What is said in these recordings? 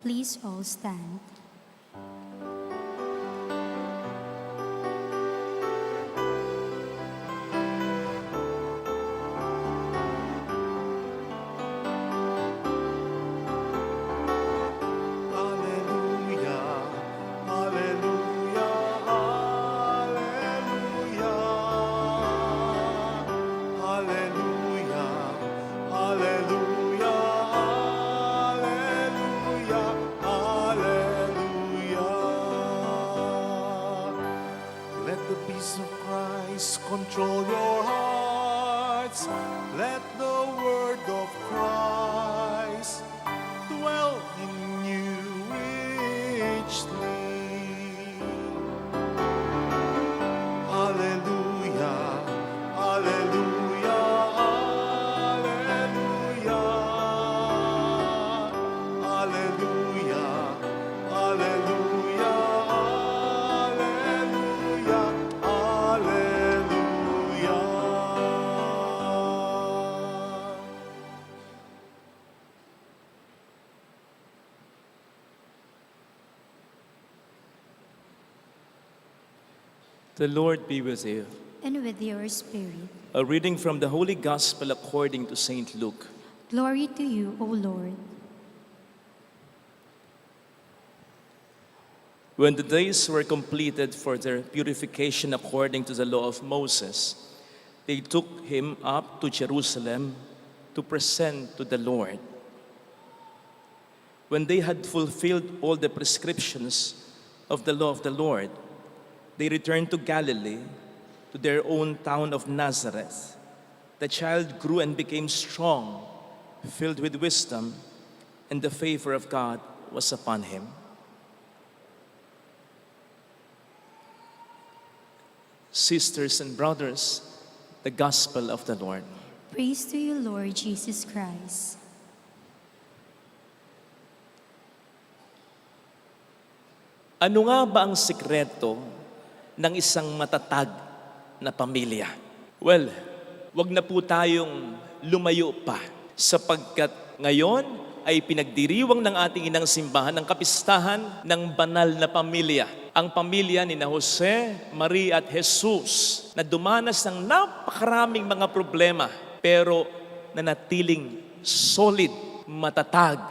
Please all stand. Hallelujah, hallelujah, hallelujah. Hallelujah, hallelujah, hallelujah, hallelujah. Let the peace of Christ control your hearts. Let the word of Christ dwell in you richly. Hallelujah, hallelujah, hallelujah. Hallelujah, hallelujah, hallelujah, hallelujah. The Lord be with you. And with your spirit. A reading from the Holy Gospel according to Saint Luke. Glory to you, O Lord. When the days were completed for their purification according to the law of Moses, they took him up to Jerusalem to present to the Lord. When they had fulfilled all the prescriptions of the law of the Lord, they returned to Galilee, to their own town of Nazareth. The child grew and became strong, filled with wisdom, and the favor of God was upon him. Sisters and brothers, the Gospel of the Lord. Praise to you, Lord Jesus Christ. Ano nga ba ang sikreto ng isang matatag na pamilya? Well, wag na po tayong lumayo pa sapagkat ngayon ay pinagdiriwang ng ating inang simbahan ang kapistahan ng banal na pamilya. Ang pamilya ni na Jose, Maria at Jesus na dumanas ng napakaraming mga problema pero nanatiling solid, matatag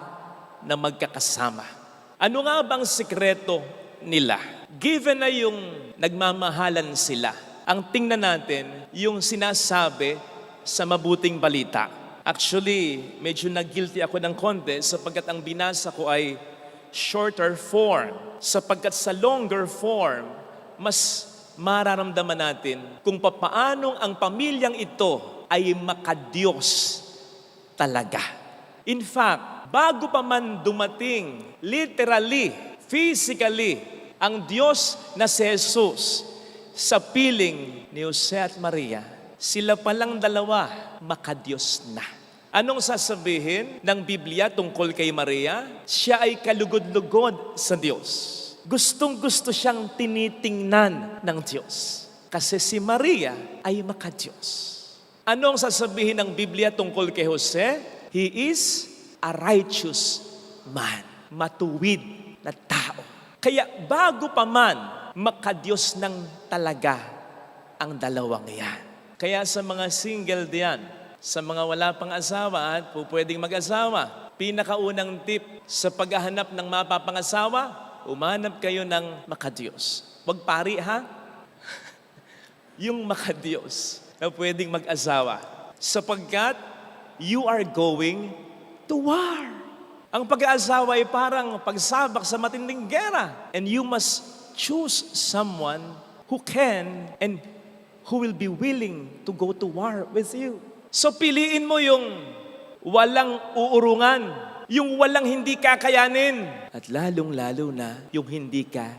na magkakasama. Ano nga bang sikreto nila? Given na yung nagmamahalan sila, ang tingnan natin yung sinasabi sa mabuting balita. Actually, medyo nag-guilty ako ng konti sapagkat ang binasa ko ay shorter form. Sapagkat sa longer form, mas mararamdaman natin kung papaanong ang pamilyang ito ay makadiyos talaga. In fact, bago pa man dumating, literally, physically, ang Diyos na si Jesus sa piling ni Jose at Maria, sila palang dalawa makadiyos na. Anong sasabihin ng Biblia tungkol kay Maria? Siya ay kalugod-lugod sa Diyos. Gustong-gusto siyang tinitingnan ng Diyos. Kasi si Maria ay makadiyos. Anong sasabihin ng Biblia tungkol kay Jose? He is a righteous man. Matuwid na tao. Kaya bago pa man, makadiyos ng talaga ang dalawang yan. Kaya sa mga single diyan, sa mga wala pang asawa at pwedeng mag-asawa, pinakaunang tip sa paghahanap ng mapapangasawa, umanap kayo ng makadiyos. Wag pari ha? Yung makadiyos na pwedeng mag-asawa. Sapagkat you are going to war. Ang pag-aasawa ay parang pagsabak sa matinding gera. And you must choose someone who can and who will be willing to go to war with you. So piliin mo yung walang uurungan, yung walang hindi kakayanin, at lalong-lalo na yung hindi ka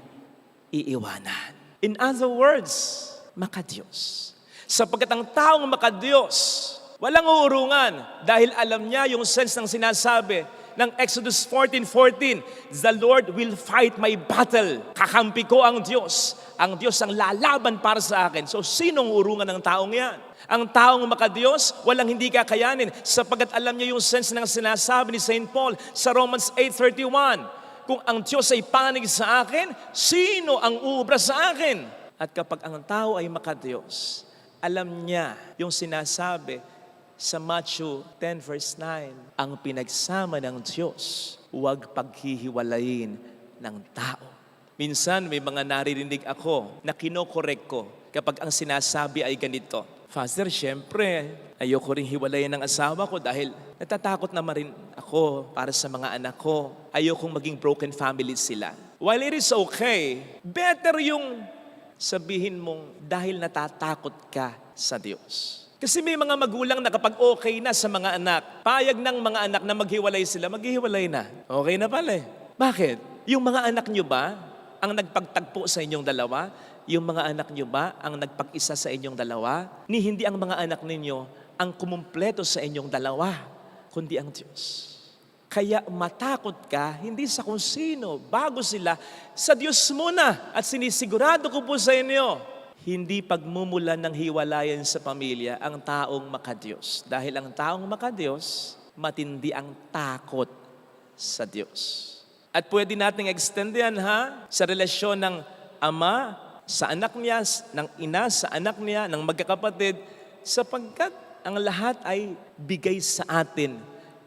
iiwanan. In other words, makadiyos. Sapagkat ang taong makadiyos, walang uurungan dahil alam niya yung sense ng sinasabi ng Exodus 14:14, the Lord will fight my battle. Kakampi ko ang Diyos. Ang Diyos ang lalaban para sa akin. So, sinong urungan ng taong yan? Ang taong makadiyos, walang hindi kakayanin sapagkat alam niya yung sense ng sinasabi ni St. Paul sa Romans 8:31. Kung ang Diyos ay panig sa akin, sino ang uubra sa akin? At kapag ang tao ay makadiyos, alam niya yung sinasabi sa Matthew 10 verse 9, ang pinagsama ng Diyos, huwag paghihiwalayin ng tao. Minsan may mga naririnig ako na kinokorek ko kapag ang sinasabi ay ganito, Father, syempre, ayoko rin hiwalayin ng asawa ko dahil natatakot naman rin ako para sa mga anak ko. Ayokong maging broken family sila. While it is okay, better yung sabihin mong dahil natatakot ka sa Diyos. Kasi may mga magulang na kapag okay na sa mga anak, payag ng mga anak na maghiwalay sila, maghiwalay na. Okay na pala eh. Bakit? Yung mga anak nyo ba ang nagpagtagpo sa inyong dalawa? Yung mga anak nyo ba ang nagpag-isa sa inyong dalawa? Ni hindi ang mga anak ninyo ang kumumpleto sa inyong dalawa, kundi ang Diyos. Kaya matakot ka, hindi sa kung sino, bago sila, sa Diyos muna. At sinisigurado ko po sa inyo, hindi pagmumulan ng hiwalayan sa pamilya ang taong makadiyos. Dahil ang taong makadiyos, matindi ang takot sa Diyos. At pwede nating extend yan sa relasyon ng ama sa anak niya, ng ina sa anak niya, ng magkakapatid, sapagkat ang lahat ay bigay sa atin,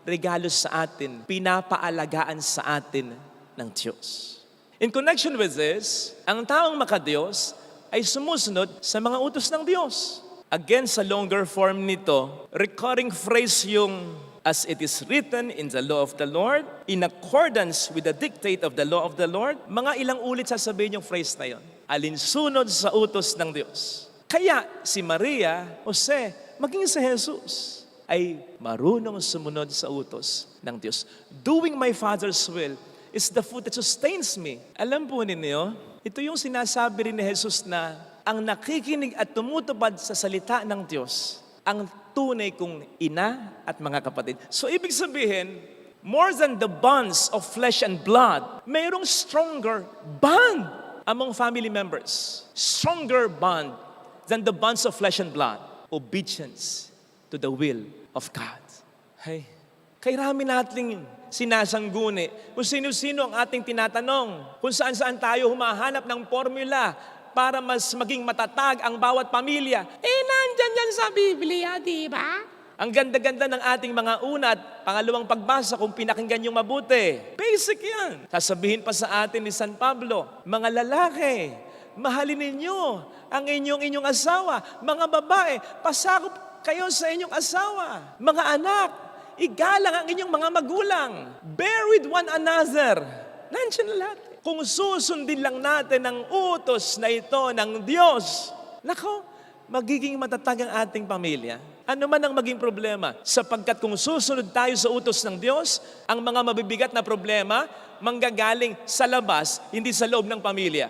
regalo sa atin, pinapaalagaan sa atin ng Diyos. In connection with this, ang taong makadiyos ay sumusunod sa mga utos ng Diyos. Again, sa longer form nito, recurring phrase yung as it is written in the law of the Lord, in accordance with the dictate of the law of the Lord. Mga ilang ulit sasabihin yung phrase na yon. Alinsunod sa utos ng Diyos. Kaya si Maria, Jose, maging si Jesus, ay marunong sumunod sa utos ng Diyos. Doing my Father's will is the food that sustains me. Alam po ninyo, ito yung sinasabi rin ni Jesus na ang nakikinig at tumutupad sa salita ng Diyos, ang tunay kong ina at mga kapatid. So ibig sabihin, more than the bonds of flesh and blood, mayroong stronger bond among family members. Stronger bond than the bonds of flesh and blood. Obedience to the will of God. Hey, kay rami nating sinasangguni kung sino-sino ang ating tinatanong, kung saan-saan tayo humahanap ng formula para mas maging matatag ang bawat pamilya. Nandyan yan sa Biblia, di ba? Ang ganda-ganda ng ating mga una at pangalawang pagbasa kung pinakinggan yung mabuti. Basic yan. Sasabihin pa sa atin ni San Pablo, mga lalaki, mahalin ninyo ang inyong asawa. Mga babae, pasakop kayo sa inyong asawa. Mga anak, igalang ang inyong mga magulang. Bear with one another. Nandiyan na lahat. Kung susundin lang natin ang utos na ito ng Diyos, nako, magiging matatag ang ating pamilya. Ano man ang maging problema, sapagkat kung susunod tayo sa utos ng Diyos, ang mga mabibigat na problema, manggagaling sa labas, hindi sa loob ng pamilya.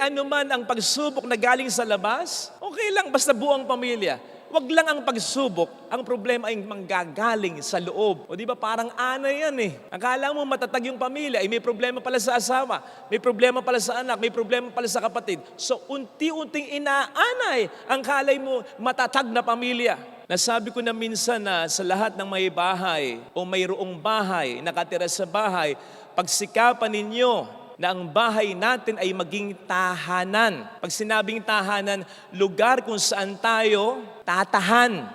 Ano man ang pagsubok na galing sa labas, okay lang, basta buong pamilya. Wag lang ang pagsubok, ang problema ay manggagaling sa loob. O di ba parang anay yan eh. Akala mo matatag yung pamilya, may problema pala sa asawa, may problema pala sa anak, may problema pala sa kapatid. So unti-unting inaanay ang kalay mo matatag na pamilya. Nasabi ko na minsan na sa lahat ng may bahay o mayroong bahay, nakatira sa bahay, pagsikapan ninyo na ang bahay natin ay maging tahanan. Pag sinabing tahanan, lugar kung saan tayo tatahan.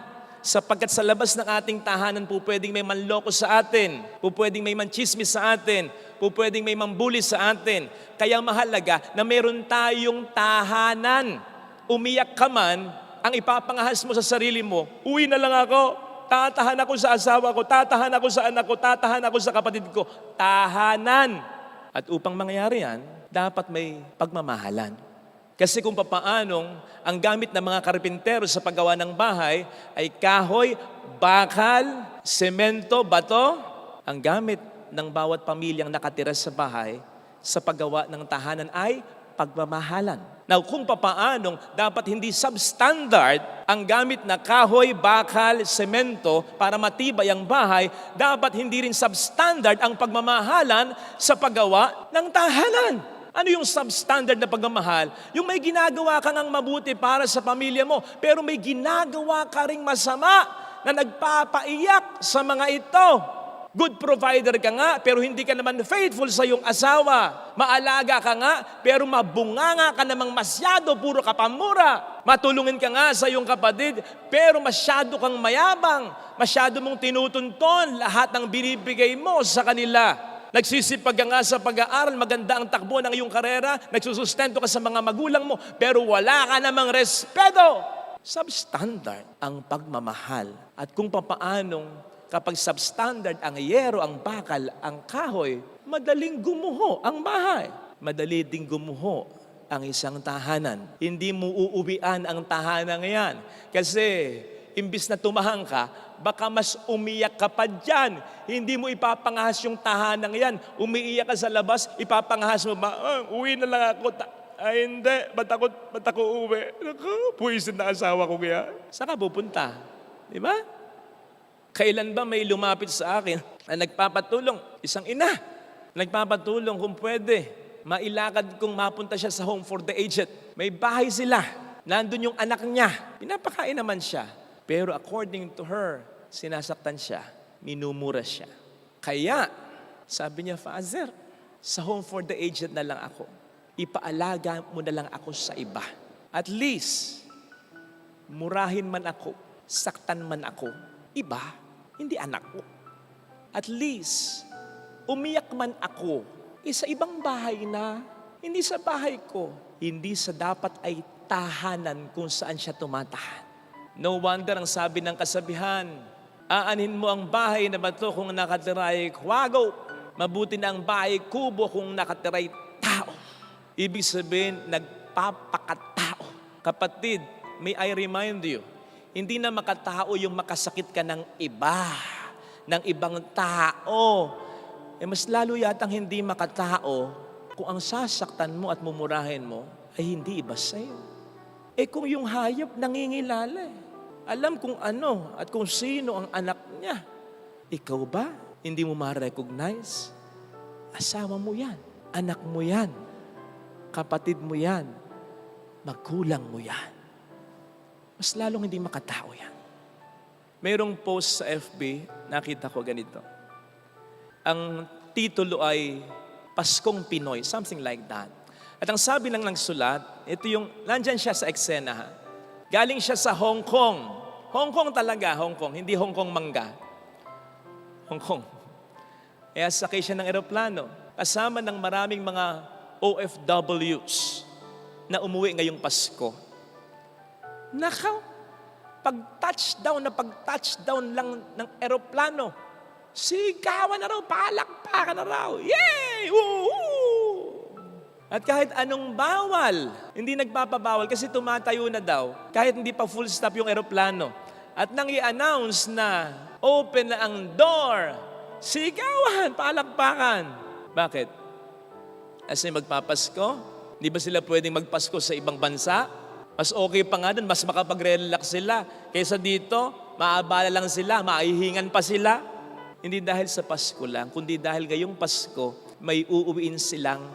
Sapagkat sa labas ng ating tahanan, po pwedeng may manloko sa atin, po pwedeng may manchismis sa atin, po pwedeng may mambuli sa atin. Kaya mahalaga na meron tayong tahanan. Umiyak ka man, ang ipapangahas mo sa sarili mo, uwi na lang ako, tatahan ako sa asawa ko, tatahan ako sa anak ko, tatahan ako sa kapatid ko. Tahanan. At upang mangyari yan, dapat may pagmamahalan. Kasi kung papaanong ang gamit ng mga karpintero sa paggawa ng bahay ay kahoy, bakal, semento, bato, ang gamit ng bawat pamilyang nakatira sa bahay sa paggawa ng tahanan ay pagmamahalan. Now, kung papaanong dapat hindi substandard ang gamit na kahoy, bakal, semento para matibay ang bahay, dapat hindi rin substandard ang pagmamahalan sa paggawa ng tahanan. Ano yung substandard na pagmamahal? Yung may ginagawa ka ngang mabuti para sa pamilya mo, pero may ginagawa ka ring masama na nagpapaiyak sa mga ito. Good provider ka nga, pero hindi ka naman faithful sa iyong asawa. Maalaga ka nga, pero mabunganga ka namang masyado, puro ka pamura. Matulungin ka nga sa iyong kapatid, pero masyado kang mayabang. Masyado mong tinutunton lahat ng binibigay mo sa kanila. Nagsisipag ka nga sa pag-aaral, maganda ang takbo ng iyong karera, nagsusustento ka sa mga magulang mo, pero wala ka namang respeto. Substandard ang pagmamahal. At kung papaanong kapag substandard ang yero, ang bakal, ang kahoy, madaling gumuho ang bahay. Madali ding gumuho ang isang tahanan. Hindi mo uuwian ang tahanan yan. Kasi imbis na tumahang ka, baka mas umiyak ka pa dyan. Hindi mo ipapangahas yung tahanan yan. Umiiyak ka sa labas, ipapangahas mo ba, uwi na lang ako. Ay hindi, ba't ako uwi? Naku, puwisin na asawa ko kaya. Saan ka pupunta? Di ba? Kailan ba may lumapit sa akin na nagpapatulong? Isang ina, nagpapatulong kung pwede. Mailakad kung mapunta siya sa home for the aged. May bahay sila. Nandun yung anak niya. Pinapakain naman siya. Pero according to her, sinasaktan siya. Minumura siya. Kaya, sabi niya, Father, sa home for the aged na lang ako. Ipaalaga mo na lang ako sa iba. At least, murahin man ako, saktan man ako, iba, hindi anak ko. At least, umiyak man ako, sa ibang bahay na, hindi sa bahay ko. Hindi sa dapat ay tahanan kung saan siya tumatahan. No wonder ang sabi ng kasabihan, aanhin mo ang bahay na bato kung nakatiray kwago. Mabuti na ang bahay kubo kung nakatiray tao. Ibig sabihin, nagpapakatao. Kapatid, may I remind you, hindi na makatao yung makasakit ka ng iba, ng ibang tao. Mas lalo yatang hindi makatao kung ang sasaktan mo at mumurahin mo ay hindi iba sa'yo. Kung yung hayop nangingilala, alam kung ano at kung sino ang anak niya. Ikaw ba? Hindi mo ma-recognize? Asawa mo yan, anak mo yan, kapatid mo yan, magulang mo yan. Mas lalong hindi makatao yan. Mayroong post sa FB, nakita ko ganito. Ang titulo ay Paskong Pinoy, something like that. At ang sabi lang ng sulat, ito yung, nandyan siya sa eksena ha. Galing siya sa Hong Kong. Hong Kong talaga, Hong Kong, hindi Hong Kong mangga. Hong Kong. Kaya sakay siya ng eroplano, kasama ng maraming mga OFWs na umuwi ngayong Pasko. Nakaw, pag-touchdown lang ng eroplano, sigawan na raw, palakpakan na raw. Yay! Woo! At kahit anong bawal, hindi nagpapabawal kasi tumatayo na daw, kahit hindi pa full stop yung eroplano. At nang i-announce na open na ang door, sigawan, palakpakan. Bakit? Kasi magpapasko? Di ba sila pwedeng magpasko sa ibang bansa? Mas okay pa nga doon, mas makapag-relax sila. Kaysa dito, maabala lang sila, maihingan pa sila. Hindi dahil sa Pasko lang, kundi dahil ngayong Pasko, may uuwiin silang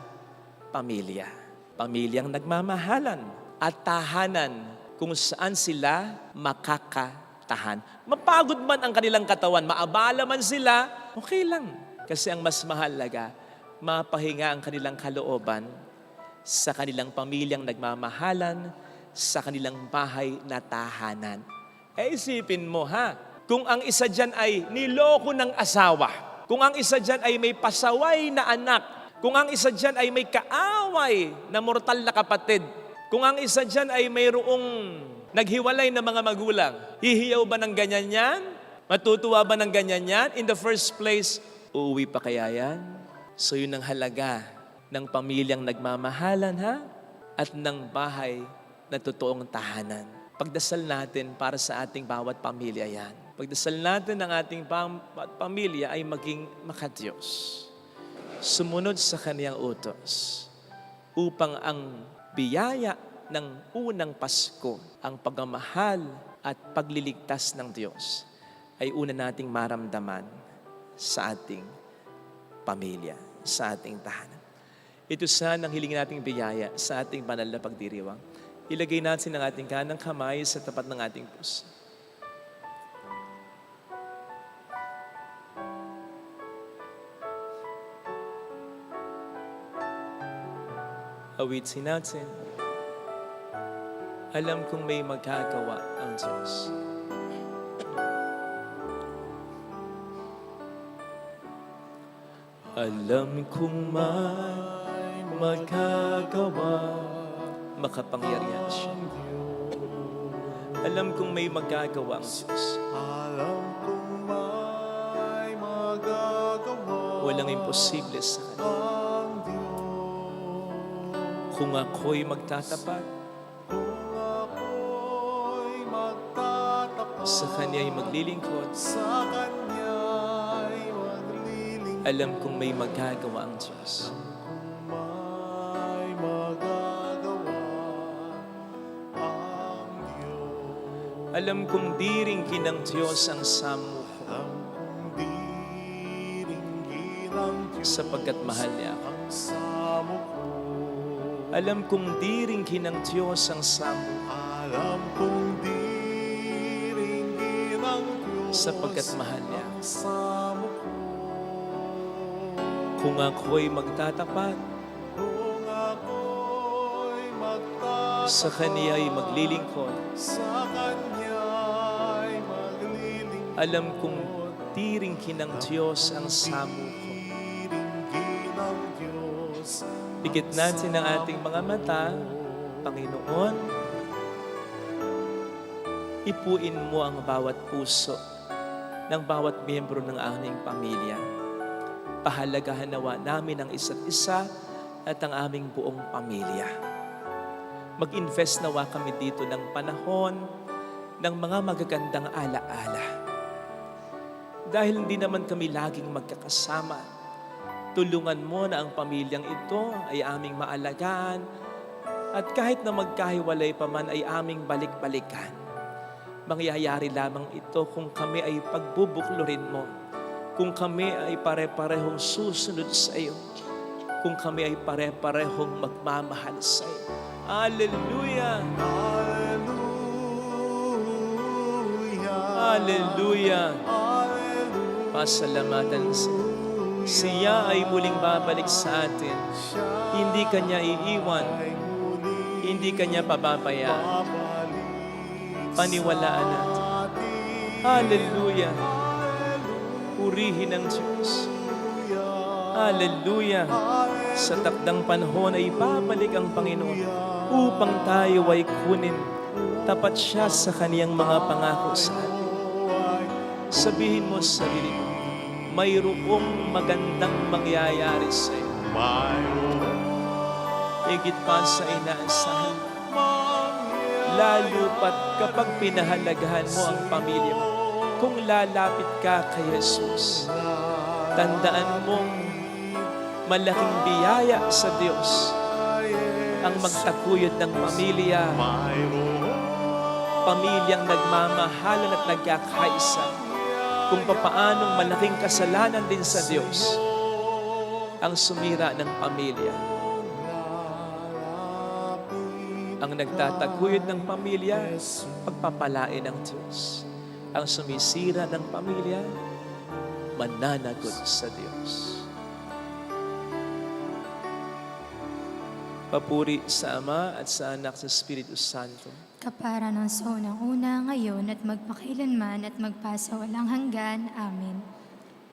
pamilya. Pamilyang nagmamahalan at tahanan kung saan sila makakatahan. Mapagod man ang kanilang katawan, maabala man sila, okay lang. Kasi ang mas mahalaga, mapahinga ang kanilang kalooban sa kanilang pamilyang nagmamahalan, sa kanilang bahay na tahanan. Isipin mo ha, kung ang isa dyan ay niloko ng asawa, kung ang isa dyan ay may pasaway na anak, kung ang isa dyan ay may kaaway na mortal na kapatid, kung ang isa dyan ay mayroong naghiwalay na mga magulang, hihiyaw ba ng ganyan yan? Matutuwa ba ng ganyan yan? In the first place, uuwi pa kaya yan? So yun ang halaga ng pamilyang nagmamahalan ha? At ng bahay na totoong tahanan. Pagdasal natin para sa ating bawat pamilya yan. Pagdasal natin ng ating pamilya ay maging makadiyos. Sumunod sa kaniyang utos upang ang biyaya ng unang Pasko, ang pagmamahal at pagliligtas ng Diyos ay una nating maramdaman sa ating pamilya, sa ating tahanan. Ito sana ang hiling nating biyaya sa ating banal na pagdiriwang. Ilagay natin ang ating kanang kamay sa tapat ng ating puso. Awitin natin. Alam kong may magagawa ang Diyos. Alam kong may magagawa, makapangyarihan siya. Alam kong may magagawa ang Diyos. Alam kong may magagawa Walang imposible sa Kanya. ang Diyos. Kung ako'y magtatapat, Kung ako'y magtatapat sa Kanya'y maglilingkod, sa Kanya'y maglilingkod, alam kong may magagawa ang Diyos. may magagawa ang Diyos. Alam kong diringkin ng Diyos ang samo ko, Alam kong diringgin ang Diyos sapagkat mahal niya ako. ang samo ko. Alam kong diringkin ng Diyos ang samo ko, Alam kong diringgin ang Diyos sapagkat mahal niya ako. ang samo ko. Kung ako'y magtatapat, Kung ako'y magtatapat sa Kanya'y maglilingkod, sa Kanya'y maglilingkod, alam kong diringkin ng Diyos ang samo ko. diringgin ang Diyos. Pikit natin ang ating mga mata, Panginoon. Ipuin mo ang bawat puso ng bawat miyembro ng aming pamilya. Pahalagahan nawa namin ang isa't isa at ang aming buong pamilya. Mag-invest nawa kami dito ng panahon ng mga magagandang alaala. Dahil hindi naman kami laging magkakasama, tulungan mo na ang pamilyang ito ay aming maalagaan at kahit na magkahiwalay pa man ay aming balik-balikan. Mangyayari lamang ito kung kami ay pagbubuklurin mo, kung kami ay pare-parehong susunod sa iyo, kung kami ay pare-parehong magmamahal sa iyo. Hallelujah! Hallelujah. Hallelujah! Hallelujah. Pasalamatan sa iyo. Siya ay muling babalik sa atin. Hindi Kanya iiwan. Hindi Kanya pababayaan. Paniwalaan natin. Hallelujah! Purihin ang Diyos. Hallelujah! Sa takdang panahon ay babalik ang Panginoon upang tayo ay kunin. Tapat siya sa Kaniyang mga pangako sa atin. Sabihin mo sa sarili mo, mayroong magandang mangyayari sa iyo. Higit pa sa inaasahan. Lalo pat kapag pinahalagahan mo ang pamilya mo. Kung lalapit ka kay Jesus, tandaan mong malaking biyaya sa Diyos ang magtakuyod ng pamilya. Pamilyang nagmamahalan at nagkakaisa. Kung papaanong malaking kasalanan din sa Diyos ang sumira ng pamilya. Ang nagtataguyod ng pamilya, pagpapalain ng Diyos. Ang sumisira ng pamilya, mananagot sa Diyos. Papuri sa Ama at sa Anak sa Espiritu Santo. Kapara ng sa unang-una, ngayon at magpakailanman at magpasawalang hanggan. Amen.